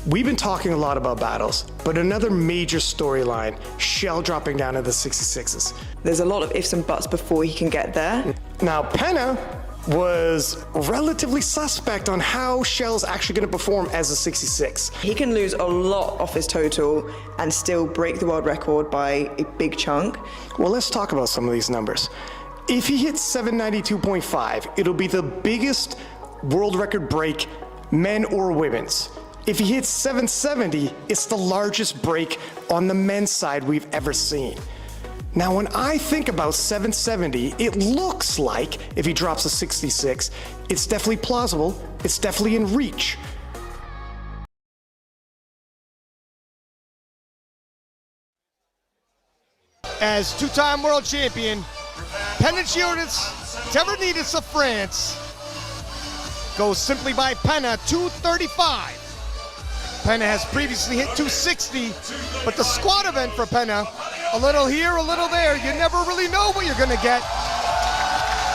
We've been talking a lot about battles, but another major storyline, Kjell dropping down to the 66s. There's a lot of ifs and buts before he can get there. Now, Penna was relatively suspect on how Kjell's actually going to perform as a 66. He can lose a lot off his total and still break the world record by a big chunk. Well, let's talk about some of these numbers. If he hits 792.5, it'll be the biggest world record break, men or women's. If he hits 770, it's the largest break on the men's side we've ever seen. Now, when I think about 770, it looks like if he drops a 66, it's definitely plausible, it's definitely in reach. As two-time world champion, Panagiotis Terranitas of France goes simply by Penna, 235. Penna has previously hit 260, but the squat event for Penna, a little here, a little there. You never really know what you're gonna get.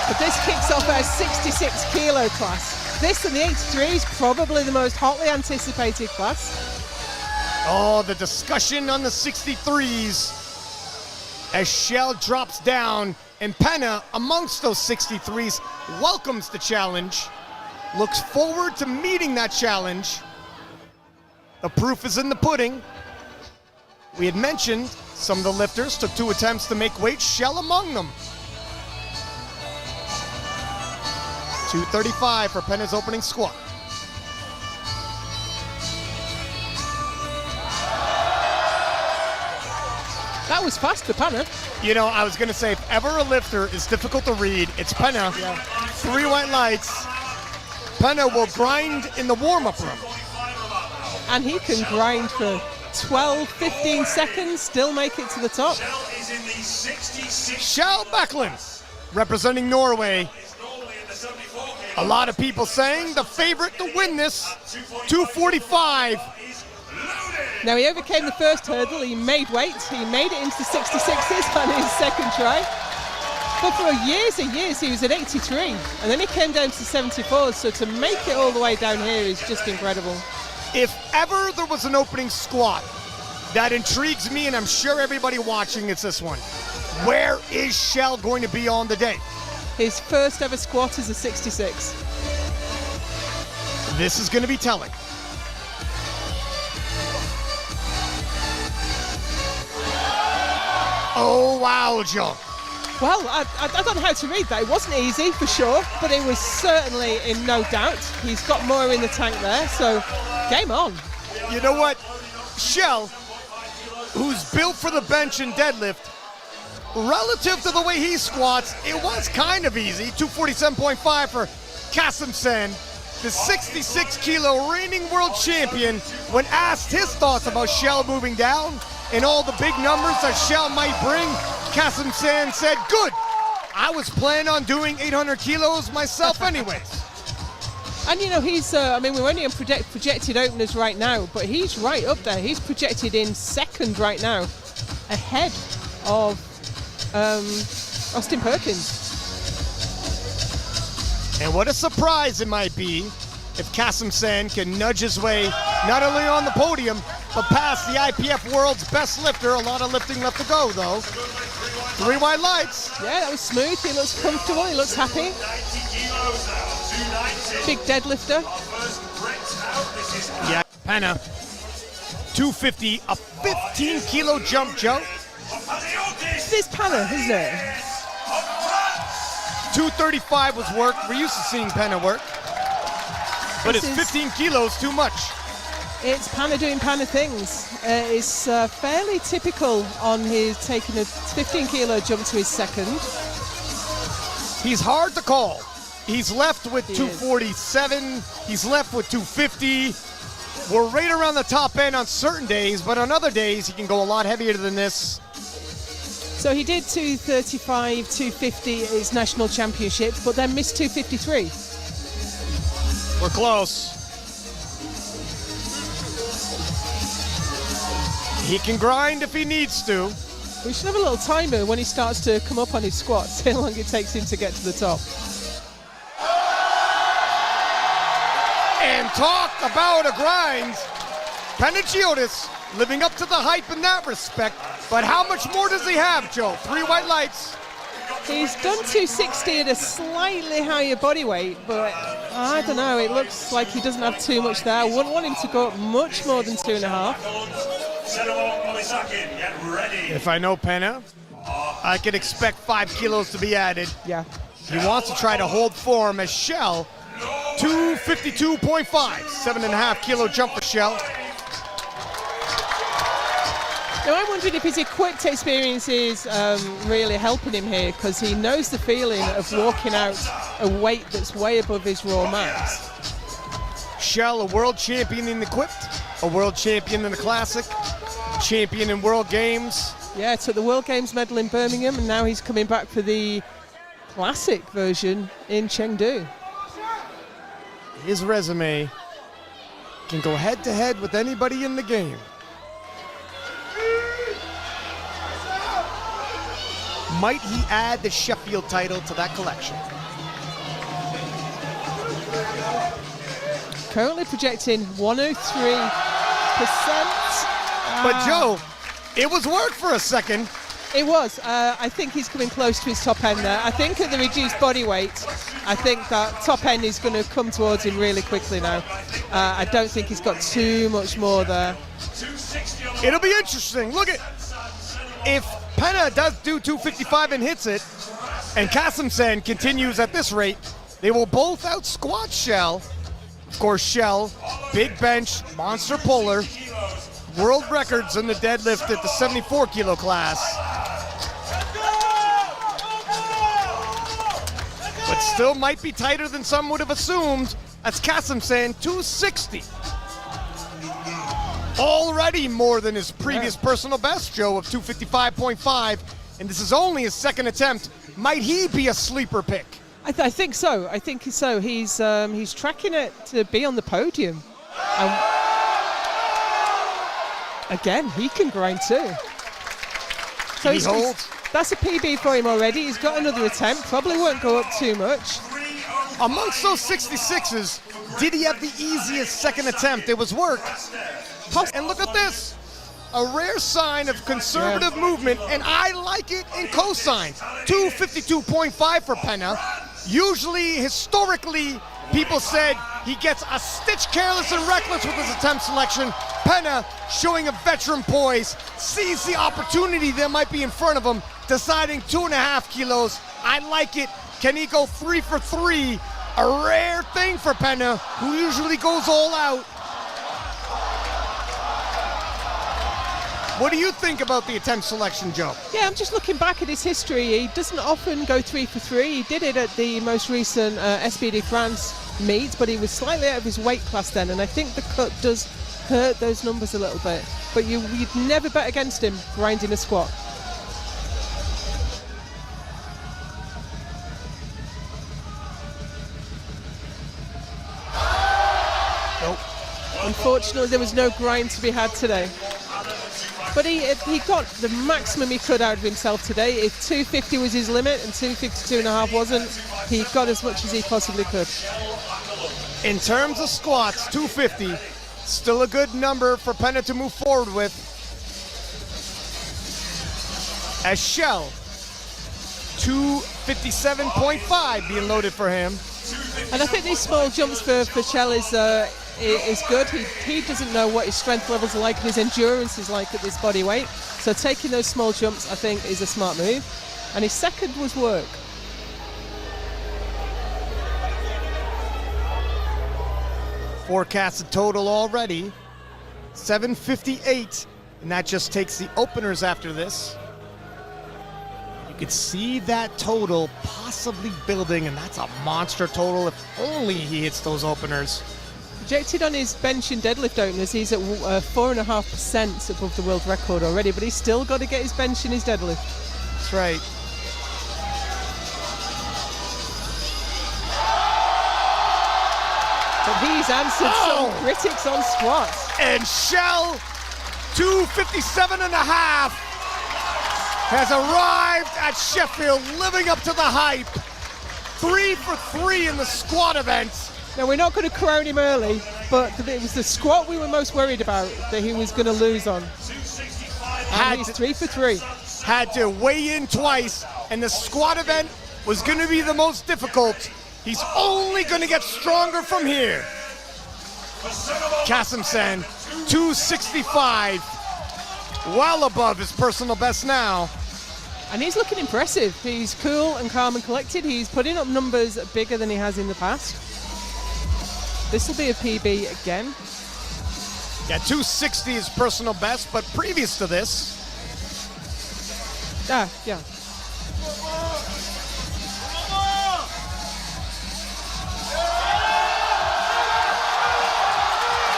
But this kicks off our 66 kilo class. This and the 83 is probably the most hotly anticipated class. Oh, the discussion on the 63s as Kjell drops down, and Penna, amongst those 63s, welcomes the challenge, looks forward to meeting that challenge. The proof is in the pudding. We had mentioned some of the lifters took 2 attempts to make weight, Kjell among them. 235 for Penna's opening squat. That was fast for Penna. You know, I was gonna say, if ever a lifter is difficult to read, it's Penna. Yeah. 3 white lights. Penna will grind in the warm-up room. And he can grind for 12, 15 seconds, still make it to the top. Kjell Backlund, representing Norway. A lot of people saying the favorite to win this, 245. Now he overcame the first hurdle, he made weight, he made it into the 66s on his second try. But for years and years he was at 83, and then he came down to 74s, so to make it all the way down here is just incredible. If ever there was an opening squat that intrigues me, and I'm sure everybody watching, it's this one. Where is Kjell going to be on the day? His first ever squat is a 66. This is going to be telling. Oh, wow, Joe. Well, I don't know how to read that. It wasn't easy, for sure, but it was certainly in no doubt. He's got more in the tank there, so game on. You know what? Kjell, who's built for the bench and deadlift, relative to the way he squats, it was kind of easy. 247.5 for Kasemsand, the 66-kilo reigning world champion, when asked his thoughts about Kjell moving down and all the big numbers that Kjell might bring, Kasemsand said, good. I was planning on doing 800 kilos myself anyways. And you know, he's, I mean, we're only on projected openers right now, but he's right up there. He's projected in second right now, ahead of Austin Perkins. And what a surprise it might be if Kasemsand can nudge his way not only on the podium, but past the IPF world's best lifter. A lot of lifting left to go, though. 3 white lights. Yeah, that was smooth. He looks comfortable. He looks happy. Big deadlifter. Yeah, Penna. 250, a 15-kilo jump, Joe. This Penna, isn't it? 235 was work. We're used to seeing Penna work. But it's 15 kilos too much. It's Penna doing Penna things. It's fairly typical on his taking a 15-kilo jump to his second. He's hard to call. He's left with 247. He's left with 250. We're right around the top end on certain days, but on other days he can go a lot heavier than this. So he did 235, 250 at his national championships, but then missed 253. We're close. He can grind if he needs to. We should have a little timer when he starts to come up on his squats, how long it takes him to get to the top. And talk about a grind. Panagiotis living up to the hype in that respect. But how much more does he have, Joe? 3 white lights. He's done 260 at a slightly higher body weight, but I don't know, it looks like he doesn't have too much there. I wouldn't want him to go up much more than 2.5. If I know Penna, I could expect 5 kilos to be added. Yeah. He wants to try to hold form as Kjell, 252.5, 7.5 kilo jump for Kjell. Now I'm wondering if his equipped experience is really helping him here, because he knows the feeling of walking out a weight that's way above his raw max. Kjell, a world champion in equipped, a world champion in the classic, champion in World Games. Yeah, took the World Games medal in Birmingham, and now he's coming back for the classic version in Chengdu. His resume can go head to head with anybody in the game. Might he add the Sheffield title to that collection? Currently projecting 103%. But Joe, it was work for a second. It was. I think he's coming close to his top end there. I think at the reduced body weight, I think that top end is going to come towards him really quickly now. I don't think he's got too much more there. It'll be interesting. Look at, if Penna does do 255 and hits it, and Kasemsand continues at this rate, they will both out squat Kjell. Of course, Kjell, big bench, monster puller, world records in the deadlift at the 74 kilo class. But still might be tighter than some would have assumed. That's Kasemsand, 260. Already more than his previous personal best, Joe, of 255.5, and this is only his second attempt. Might he be a sleeper pick? I think so. I think so. He's tracking it to be on the podium. Again, he can grind too. So He holds. That's a PB for him already. He's got another attempt. Probably won't go up too much. Amongst those 66s, did he have the easiest second attempt? It was work. And look at this. A rare sign of conservative movement, and I like it in cosine. 252.5 for Penna. Usually, historically, people said he gets a stitch careless and reckless with his attempt selection. Penna, showing a veteran poise, sees the opportunity that might be in front of him, deciding 2.5 kilos. I like it. Can he go 3 for 3? A rare thing for Penna, who usually goes all out. What do you think about the attempt selection, Joe? Yeah, I'm just looking back at his history. He doesn't often go 3 for 3. He did it at the most recent SBD France meet, but he was slightly out of his weight class then, and I think the cut does hurt those numbers a little bit. But you'd never bet against him grinding a squat. Nope. Unfortunately, there was no grind to be had today. But he got the maximum he could out of himself today. If 250 was his limit and 252.5 wasn't, he got as much as he possibly could. In terms of squats, 250, still a good number for Penna to move forward with. As Kjell, 257.5 being loaded for him. And I think these small jumps for Kjell is good. He doesn't know what his strength levels are like and his endurance is like at this body weight. So taking those small jumps, I think, is a smart move. And his second was work. Forecasted total already, 758, and that just takes the openers after this. You could see that total possibly building, and that's a monster total if only he hits those openers. Projected on his bench and deadlift openers, he's at 4.5% above the world record already, but he's still got to get his bench and his deadlift. That's right. But he's answered some critics on squats. And Kjell, 257.5, has arrived at Sheffield, living up to the hype. 3 for 3 in the squat event. Now, we're not going to crown him early, but it was the squat we were most worried about that he was going to lose on. And he's 3 for 3. Had to weigh in twice, and the squat event was going to be the most difficult. He's only going to get stronger from here. Kasemsand, 265, well above his personal best now. And he's looking impressive. He's cool and calm and collected. He's putting up numbers bigger than he has in the past. This will be a PB again. Yeah, 260 is personal best, but previous to this, yeah.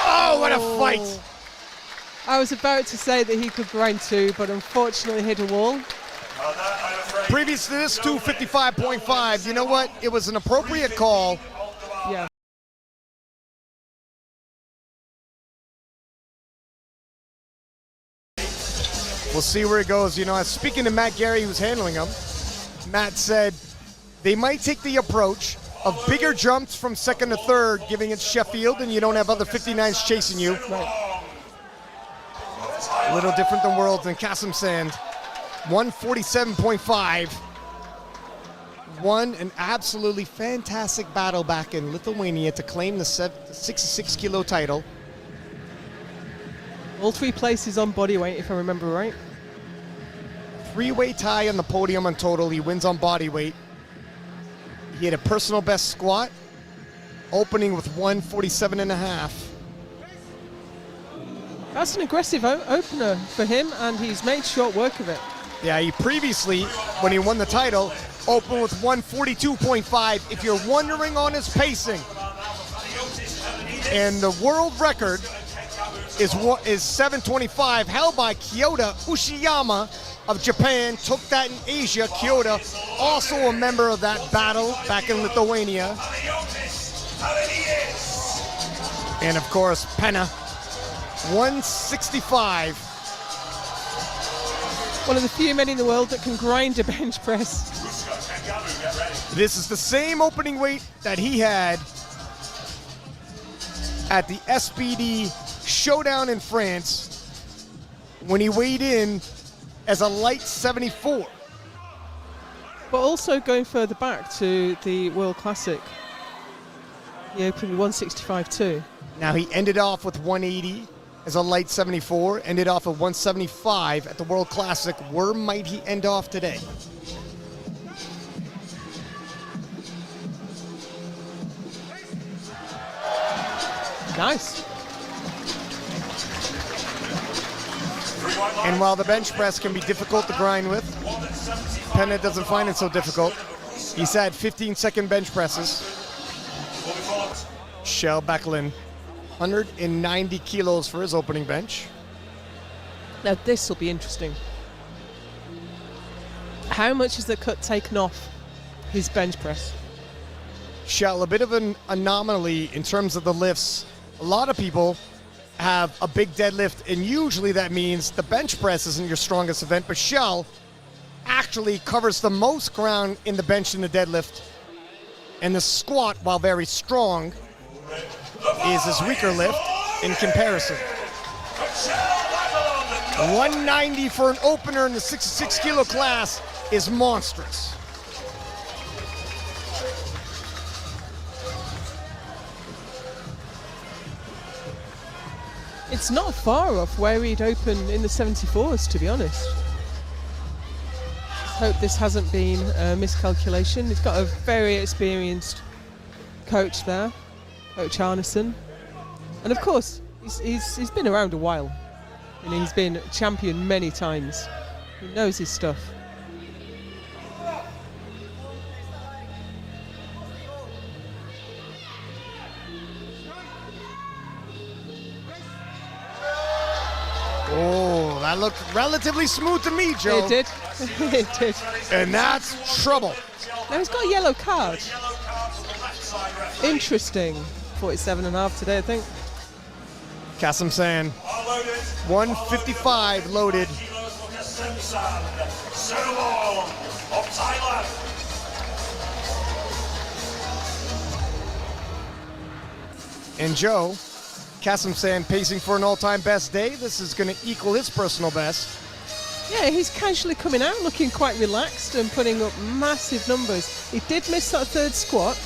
oh, what a fight! I was about to say that he could grind 2, but unfortunately hit a wall. Previous to this, 255.5. You know what? It was an appropriate call. Yeah. We'll see where it goes. You know, speaking to Matt Gary, who's handling him, Matt said they might take the approach of bigger jumps from second to third, giving it Sheffield, and you don't have other 59s chasing you. Right. A little different than Worlds and Kasemsand. 147.5. Won an absolutely fantastic battle back in Lithuania to claim the 66 kilo title. All 3 places on bodyweight, if I remember right. 3-way tie on the podium on total. He wins on bodyweight. He had a personal best squat, opening with 147.5. That's an aggressive opener for him, and he's made short work of it. Yeah, he previously, when he won the title, opened with 142.5. If you're wondering on his pacing, and the world record is 725, held by Kyoto Ushiyama of Japan. Took that in Asia. Kyoto, also a member of that battle back in Lithuania. And of course, Penna, 165. One of the few men in the world that can grind a bench press. This is the same opening weight that he had at the SPD Showdown in France when he weighed in as a light 74. But also going further back to the World Classic, he opened with 165 too. Now he ended off with 180 as a light 74, ended off at 175 at the World Classic. Where might he end off today? Nice. And while the bench press can be difficult to grind with, Penna doesn't find it so difficult. He's had 15-second bench presses. Kjell Backlund, 190 kilos for his opening bench. Now this will be interesting. How much is the cut taken off his bench press? Kjell, a bit of an anomaly in terms of the lifts. A lot of people have a big deadlift, and usually that means the bench press isn't your strongest event, but Kjell actually covers the most ground in the bench and the deadlift. And the squat, while very strong, is his weaker lift in comparison. 190 for an opener in the 66 kilo class is monstrous. It's not far off where he'd opened in the 74s, to be honest. Hope this hasn't been a miscalculation. He's got a very experienced coach there, Coach Arneson. And of course, he's been around a while. You know, he's been champion many times. He knows his stuff. Oh, that looked relatively smooth to me, Joe. It did. It did. And that's trouble. Now he's got a yellow card. Interesting. 47.5 today, I think. Kasemsand, 155 loaded. And Joe, Kasemsand pacing for an all-time best day. This is going to equal his personal best. Yeah, he's casually coming out, looking quite relaxed and putting up massive numbers. He did miss that third squat,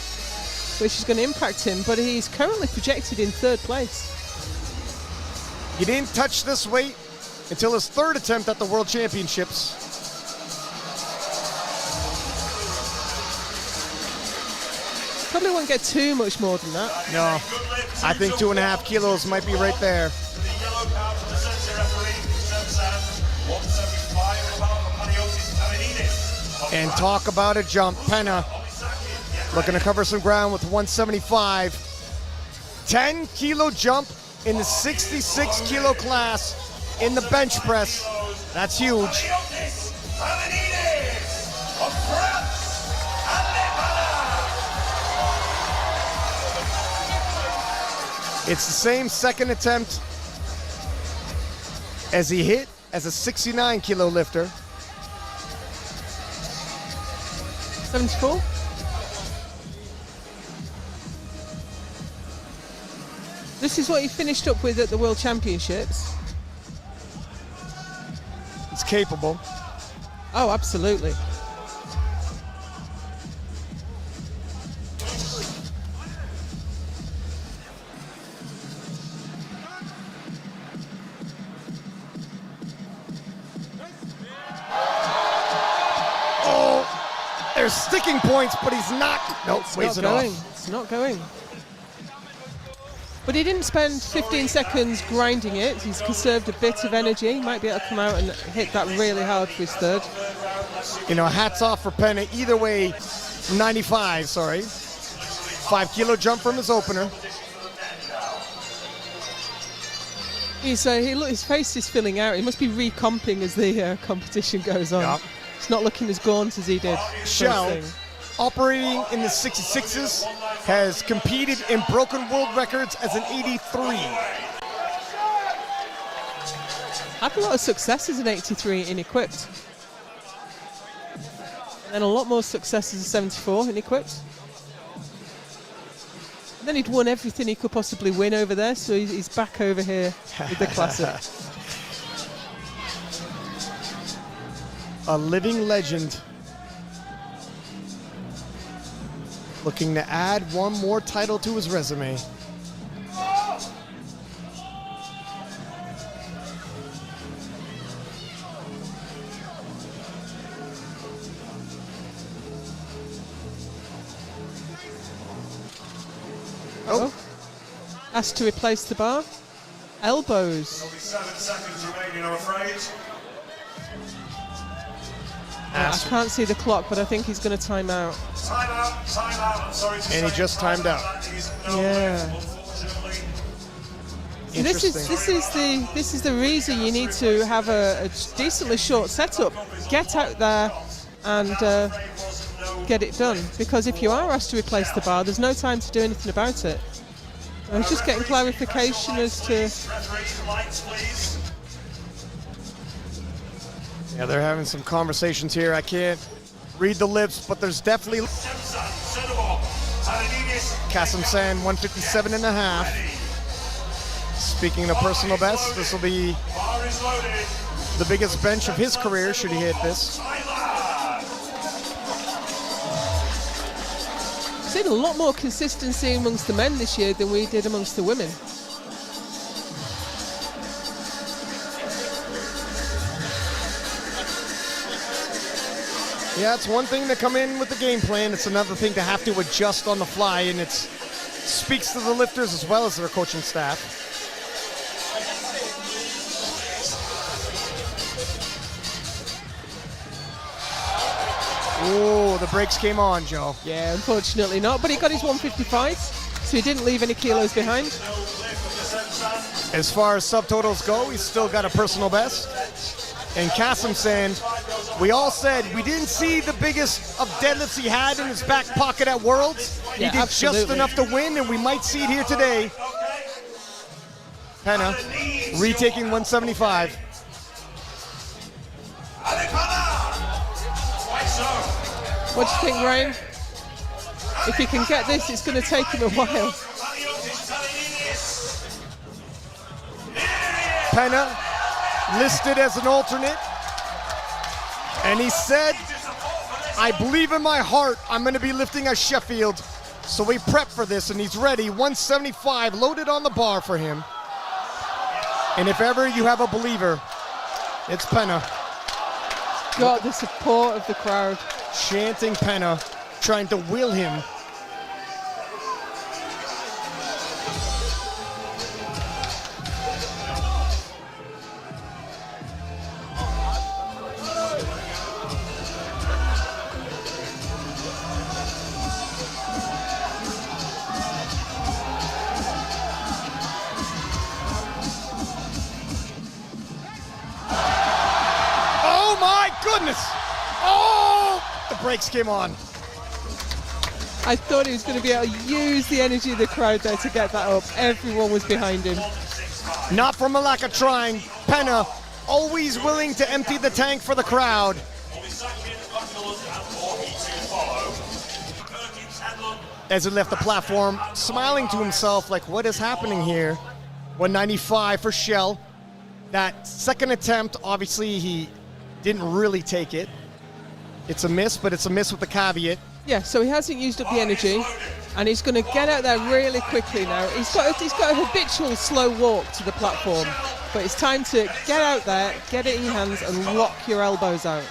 which is going to impact him, but he's currently projected in third place. He didn't touch this weight until his third attempt at the World Championships. Probably won't get too much more than that. No, I think 2.5 kilos might be right there. And talk about a jump. Penna looking to cover some ground with 175. 10-kilo jump in the 66-kilo class in the bench press. That's huge. It's the same second attempt as he hit as a 69-kilo lifter. 74. This is what he finished up with at the World Championships. He's capable. Oh, absolutely. There's sticking points, but he's not. Nope, It's not going. It's not going. But he didn't spend 15 seconds grinding it. He's conserved a bit of energy. He might be able to come out and hit that really hard for his third. You know, hats off for Penna. Either way, 95, sorry. 5-kilo jump from his opener. His face is filling out. He must be recomping as the competition goes on. Yep. It's not looking as gaunt as he did. Kjell, operating in the 66s, has competed in broken world records as an 83. Had a lot of success as an 83 in equipped. And a lot more success as a 74 in equipped. And then he'd won everything he could possibly win over there, so he's back over here with the classic. A living legend. Looking to add one more title to his resume. Oh. Asked to replace the bar. Elbows. 7 seconds remaining, I'm afraid. I can't see the clock, but I think he's going to time out. Time out, I'm sorry to say. And he just timed out. Yeah. So this is the reason you need to have a decently short setup. Get out there and get it done. Because if you are asked to replace the bar, there's no time to do anything about it. I was just getting clarification as to. Yeah, they're having some conversations here. I can't read the lips, but there's definitely. Kasemsand 157.5. Speaking of personal best, this will be the biggest bench of his career should he hit this. Seen a lot more consistency amongst the men this year than we did amongst the women. Yeah, it's one thing to come in with the game plan. It's another thing to have to adjust on the fly, and it speaks to the lifters as well as their coaching staff. Oh, the brakes came on, Joe. Yeah, unfortunately not, but he got his 155, so he didn't leave any kilos behind. As far as subtotals go, he's still got a personal best. And Kasemsand, we all said we didn't see the biggest of deadlifts he had in his back pocket at Worlds. Yeah, he did absolutely. just enough to win, and we might see it here today. Penna retaking 175. What do you think, Ryan? If he can get this, it's going to take him a while. Pena listed as an alternate. And he said, I believe in my heart I'm going to be lifting at Sheffield. So we prep for this, and he's ready. 175 loaded on the bar for him. And if ever you have a believer, it's Pena. Got the support of the crowd. Chanting Pena, trying to will him. Goodness! Oh! The brakes came on. I thought he was going to be able to use the energy of the crowd there to get that up. Everyone was behind him. Not from a lack of trying. Pena always willing to empty the tank for the crowd. As he left the platform, smiling to himself like, what is happening here? 195 for Kjell. That second attempt, obviously he didn't really take it. It's a miss, but it's a miss with the caveat. Yeah, so he hasn't used up the energy, and he's going to get out there really quickly now. He's got a habitual slow walk to the platform, but it's time to get out there, get it in your hands, and lock your elbows out.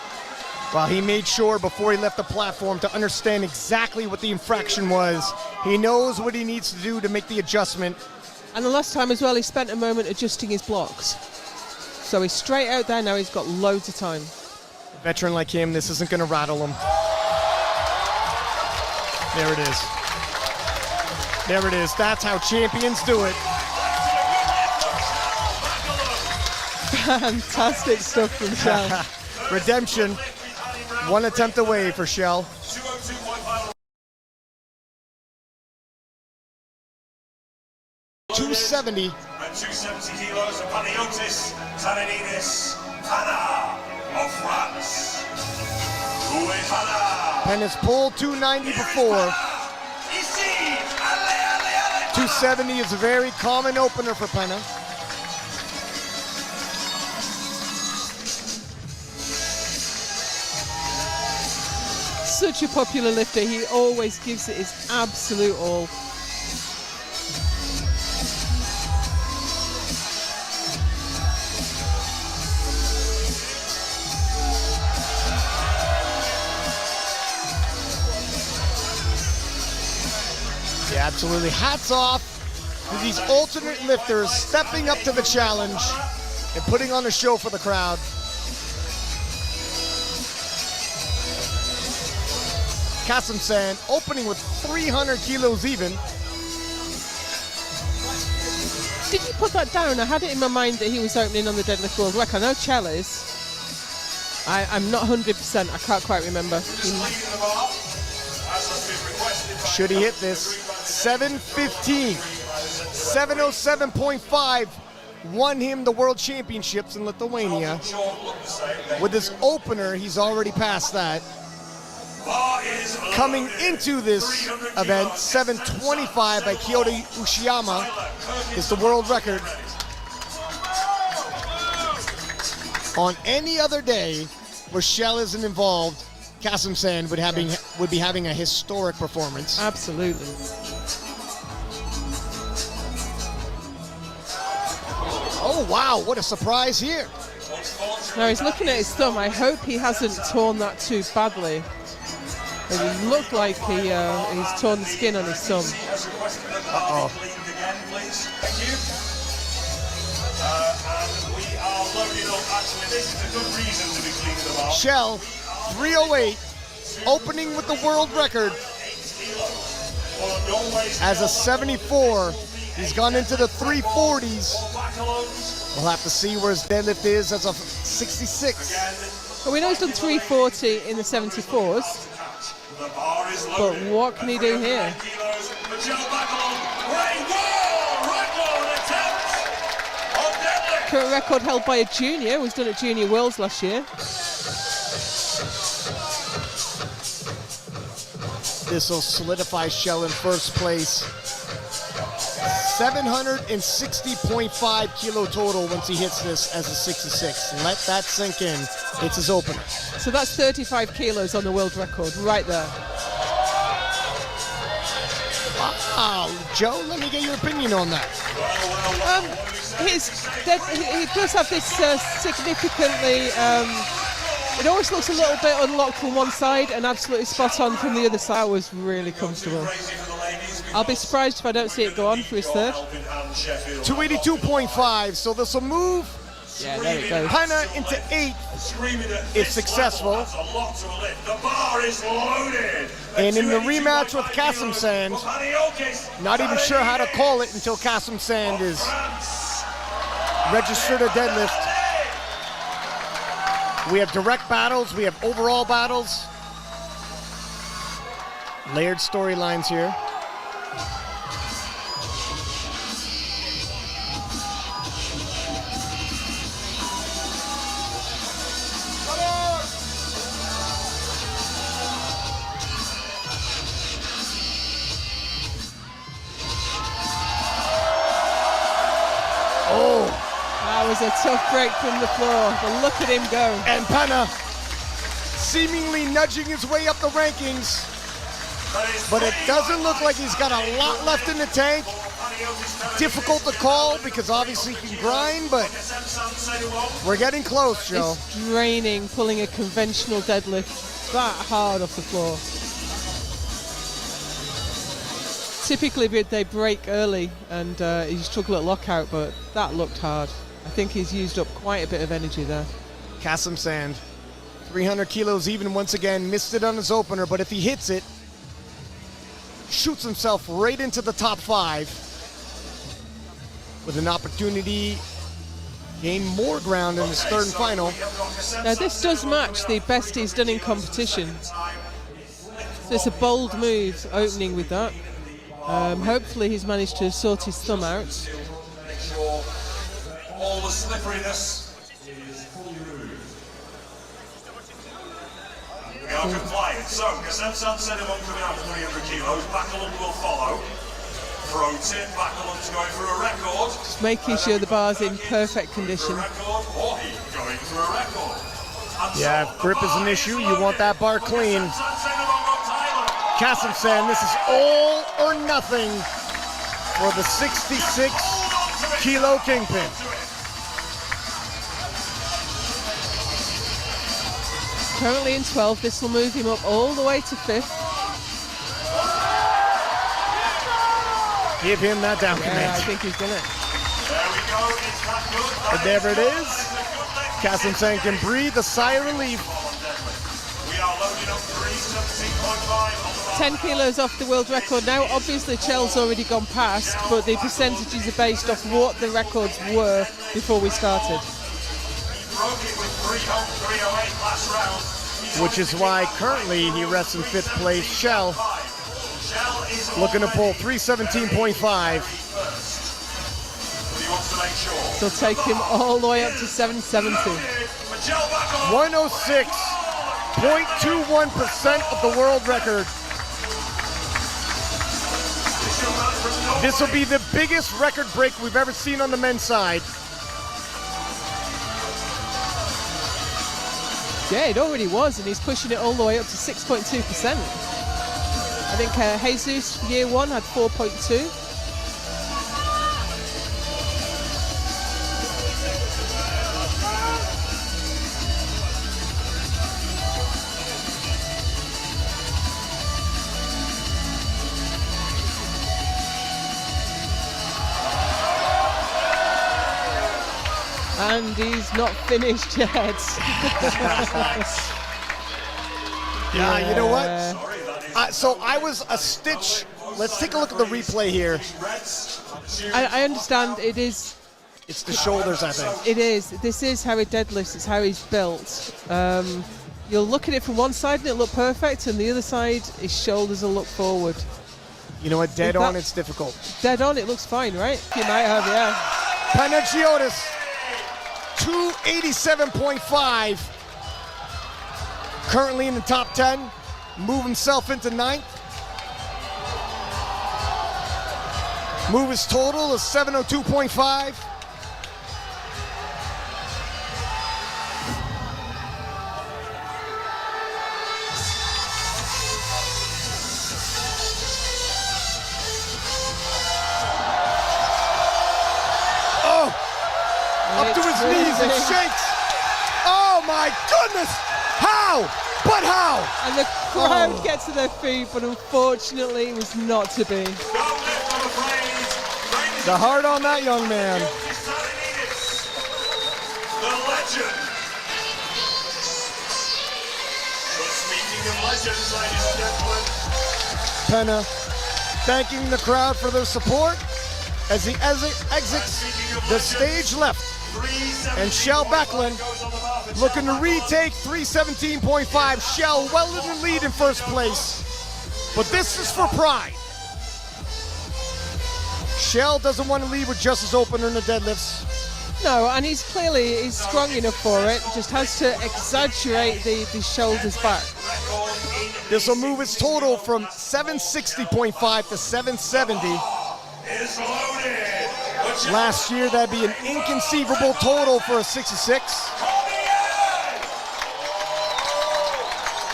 Well, he made sure before he left the platform to understand exactly what the infraction was. He knows what he needs to do to make the adjustment. And the last time as well, he spent a moment adjusting his blocks. So he's straight out there now, he's got loads of time. A veteran like him, this isn't going to rattle him. There it is. There it is. That's how champions do it. Fantastic stuff from Kjell. Redemption. One attempt away for Kjell. 270. 270 kilos of Panagiotis, Pana of France. Pena's pulled 290 before. 270 is a very common opener for Pena. Such a popular lifter, he always gives it his absolute all. Yeah, absolutely. Hats off to these alternate lifters stepping up to the challenge and putting on a show for the crowd. Kasemsand opening with 300 kilos even. Did you put that down? I had it in my mind that he was opening on the deadlift world record. I know Kjell is. I'm not 100%. I can't quite remember. Should he hit this? 7:15. 7:07.5 won him the World Championships in Lithuania. With his opener, he's already past that. Coming into this event, 7:25 by Kjell Ushiyama is the world record. On any other day where Kjell isn't involved, Kasemsand would be having a historic performance. Absolutely. Oh wow, what a surprise here. Now he's looking at his thumb. I hope he hasn't torn that too badly. It looked like he's torn the skin on his thumb. Uh-oh. Kjell, 308, opening with the world record. As a 74, he's gone into the 340s. We'll have to see where his deadlift is as of 66. Well, we know he's done 340 in the 74s. But what can he do here? Current record held by a junior, was done at Junior Worlds last year. This will solidify Kjell in first place. 760.5 kilo total once he hits this as a 66. Let that sink in. It's his opener. So that's 35 kilos on the world record right there. Wow, Joe, let me get your opinion on that. He does have this significantly. It always looks a little bit unlocked from one side and absolutely spot on from the other side. That was really comfortable. I'll be surprised if I don't see it go on for his third. 282.5, so this will move Yeah, there it goes. Pana into 8 if successful. The bar is loaded. And in the rematch with Kasemsand, not even sure how to call it until Kasemsand is registered a deadlift. We have direct battles, we have overall battles. Layered storylines here. That was a tough break from the floor, but look at him go. And Pana seemingly nudging his way up the rankings, but it doesn't look like he's got a lot left in the tank. Difficult to call because obviously he can grind, but we're getting close, Joe. It's draining pulling a conventional deadlift that hard off the floor. Typically they break early and you struggle at lockout, but that looked hard. I think he's used up quite a bit of energy there. Kasemsand, 300 kilos even once again, missed it on his opener, but if he hits it, shoots himself right into the top 5 with an opportunity to gain more ground in his third and final. Now this does match the best he's done in competition. So it's a bold move opening with that. Hopefully he's managed to sort his thumb out. Make sure all the slipperiness is fully removed. We are compliant. So, Kasemsand said him on coming out for 300 kilos. Backlund will follow. Pro tip, Backlund's going for a record. Just making sure the bar's in perfect condition. Record, or he going for a record. And Yeah, so if grip is an issue, you want that bar clean. Kasemsand said him on Tyler. Kasemsand, this is all or nothing for the 66-kilo kingpin. Currently in 12, this will move him up all the way to 5th. Give him that down Yeah, I command. think he's done it. There we go, it's that good. And there it is. Kasemsand can breathe a sigh of relief. We are loading up 317.5 on the 10 kilos off the world record now. Obviously, Kjell's already gone past, but the percentages are based off what the records were before we started. broke it with 308 last round. Which is why currently he rests in 5th place. Kjell Kjell is looking to pull 317.5. He wants to make sure. So take him all the way up to 770. Kjell back on. 106.21% of the world record. This will be the biggest record break we've ever seen on the men's side. Yeah, it already was, and he's pushing it all the way up to 6.2%. I think Jesus, year 1, had 4.2. And he's not finished yet. Yeah, you know what? So I was a stitch. Let's take a look at the replay here. I understand it is. It's the shoulders, I think. It is. This is how he deadlifts. It's how he's built. You'll look at it from one side and it'll look perfect, and the other side, his shoulders will look forward. You know what? Dead on, it's difficult. Dead on, it looks fine, right? You might have, yeah. Panagiotis, 287.5. Currently in the top 10. Move himself into 9th. Move his total is 702.5. Up to his knees and shakes. Oh my goodness! How? But how? And the crowd gets to their feet, but unfortunately it was not to be. The heart on that young man. The legend. But speaking of legends, ladies and gentlemen. Penna thanking the crowd for their support as he exits the stage left. And Kjell Backlund looking to retake 317.5. Kjell well in the lead in first place. But this is for pride. Kjell doesn't want to leave with just his opener in the deadlifts. No, and he's strong enough for it. Just has to exaggerate the shoulders back. This will move his total from 760.5 to 770. Last year, that'd be an inconceivable total for a 66.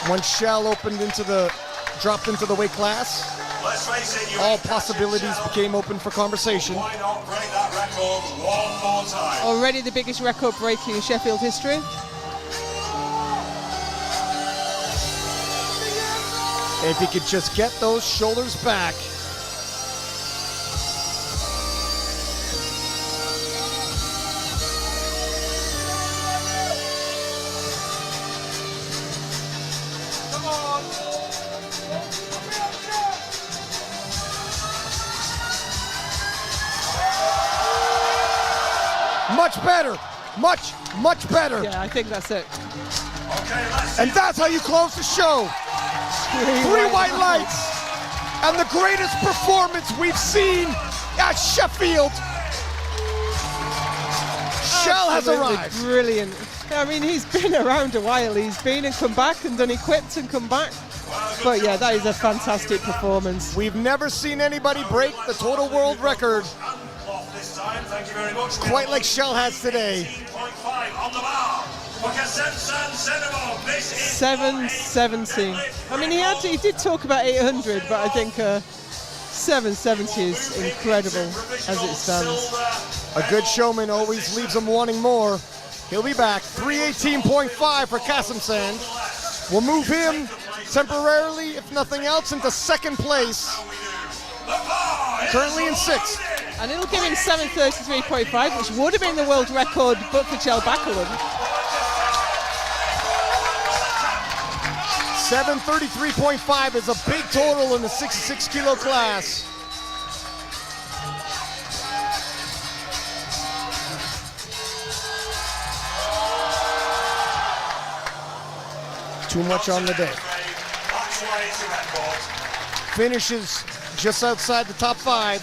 When Kjell dropped into the weight class, all possibilities became open for conversation. Why not break that record one more time? Already the biggest record breaking in Sheffield history. If he could just get those shoulders back. Much better, much better. Yeah, I think that's it. And that's how you close the show. Three white lights and the greatest performance we've seen at Sheffield. Kjell has Absolutely arrived. Brilliant. I mean, he's been around a while. He's been and come back and done equipped and come back. But yeah, that is a fantastic performance. We've never seen anybody break the total world record quite like Kjell has today. 770. I mean, he did talk about 800, but I think 770 is incredible as it stands. A good showman always leaves him wanting more. He'll be back. 318.5 for Kasemsand. We'll move him temporarily, if nothing else, into second place. Currently in sixth. And it'll give him 733.5, which would have been the world record, but for Kjell Backlund. 733.5 is a big total in the 66 kilo class. Too much on the day. Finishes just outside the top 5.